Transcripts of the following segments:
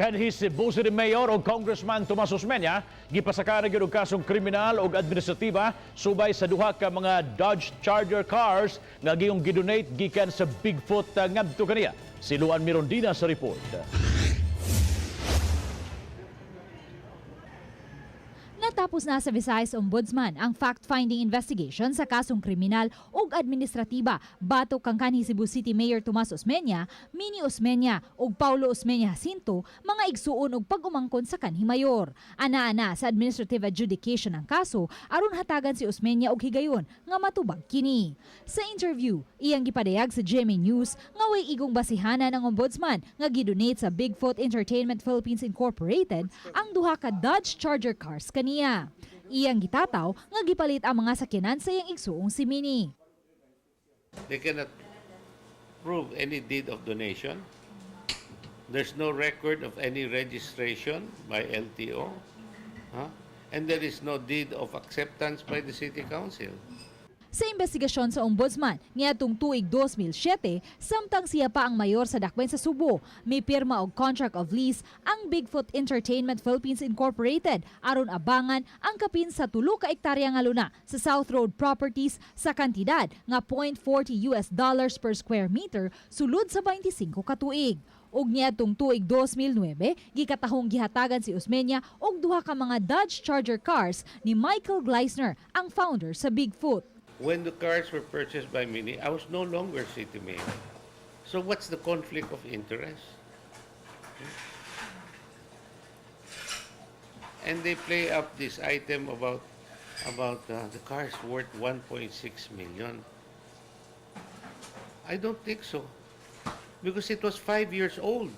Kanhi si City Mayor o Congressman Tomas Osmena gipasaka na gyud og kasong kriminal o administratiba subay sa duha ka mga Dodge Charger cars nga giyong gidonate gikan sa Bigfoot ngadto kaniya. Si Luan Mirondina sa report. Natapos na sa Visayas Ombudsman ang fact-finding investigation sa kasong kriminal o administratiba batok kang kanhi Cebu City Mayor Tomas Osmena, Mini Osmena ug Paulo Osmena Jacinto mga igsuon og pag-umangkon sa kanhi mayor. Ana-ana sa administrative adjudication ng kaso aron hatagan si Osmena og higayon nga matubag kini. Sa interview, iyang gipadayag sa GMA News nga way igong basihanan ng ombudsman nga gidonate sa Bigfoot Entertainment Philippines Incorporated ang duha ka Dodge Charger cars kaniya. Iyang gitataw nga gipalit ang mga sakyanan sa iyang igsuong si Mini. They cannot prove any deed of donation. There's no record of any registration by LTO. And there is no deed of acceptance by the City Council. Sa investigasyon sa ombudsman niadtong tuig 2007, samtang siya pa ang mayor sa dakwen sa Subo, may pirma og contract of lease ang Bigfoot Entertainment Philippines Incorporated aron abangan ang kapin sa 3 ka ektarya nga luna sa South Road Properties sa kantidad nga $0.40 per square meter sulod sa 25 ka tuig. Og niadtong tuig 2009, gikatahong gihatagan si Osmena og duha ka mga Dodge Charger cars ni Michael Gleisner, ang founder sa Bigfoot. When the cars were purchased by Mini, I was no longer city mayor. So what's the conflict of interest? And they play up this item about the cars worth 1.6 million. I don't think so. Because it was 5 years old.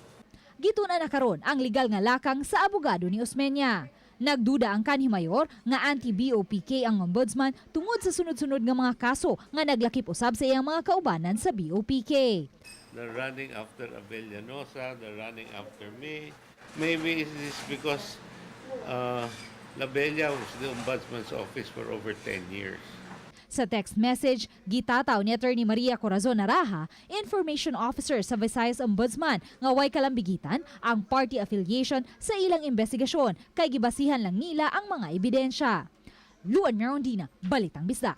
Gituna na karon ang legal nga lakang sa abogado ni Osmena. Nagduda ang kanhi mayor nga anti-BOPK ang ombudsman tungod sa sunod-sunod nga mga kaso nga naglakip usab sa iyang mga kaubanan sa BOPK. They're running after Abel Llanosa, they're running after me. Maybe it is because La Bella was the ombudsman's office for over 10 years. Sa text message, gitataw ni Attorney Maria Corazon Naraha, Information Officer sa Visayas Ombudsman, nga way kalambigitan ang party affiliation sa ilang investigasyon kay gibasihan lang nila ang mga ebidensya. Luan Mirondina, Balitang Bisda.